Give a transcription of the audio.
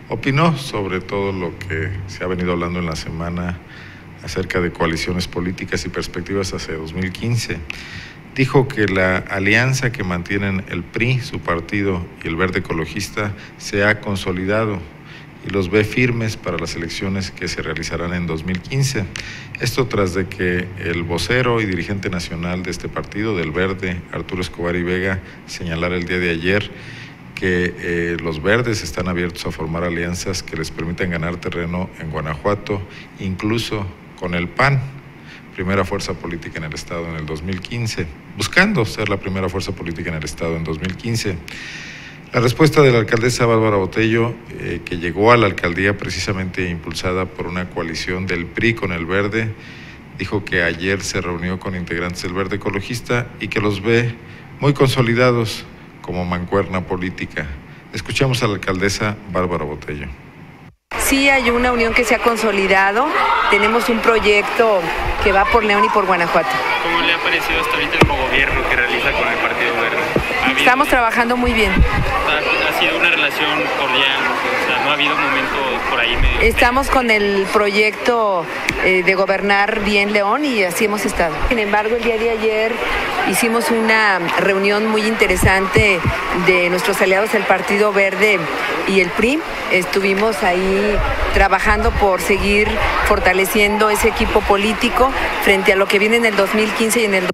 Opinó sobre todo lo que se ha venido hablando en la semana acerca de coaliciones políticas y perspectivas hacia 2015. Dijo que la alianza que mantienen el PRI, su partido, y el Verde Ecologista se ha consolidado y los ve firmes para las elecciones que se realizarán en 2015. Esto tras de que el vocero y dirigente nacional de este partido, del Verde, Arturo Escobar y Vega, señalara el día de ayer que los verdes están abiertos a formar alianzas que les permitan ganar terreno en Guanajuato, incluso con el PAN, primera fuerza política en el Estado en el 2015, buscando ser la primera fuerza política en el Estado en 2015. La respuesta de la alcaldesa Bárbara Botello, que llegó a la alcaldía precisamente impulsada por una coalición del PRI con el Verde, dijo que ayer se reunió con integrantes del Verde Ecologista y que los ve muy consolidados como mancuerna política. Escuchamos a la alcaldesa Bárbara Botello. Sí, hay una unión que se ha consolidado. Tenemos un proyecto que va por León y por Guanajuato. ¿Cómo le ha parecido hasta ahorita el gobierno que realiza con el Partido Verde? Estamos trabajando muy bien. Ha sido una relación cordial, o sea, no ha habido momentos por ahí medio... Estamos con el proyecto de gobernar bien León y así hemos estado. Sin embargo, el día de ayer hicimos una reunión muy interesante de nuestros aliados, el Partido Verde y el PRI. Estuvimos ahí trabajando por seguir fortaleciendo ese equipo político frente a lo que viene en el 2015 y en el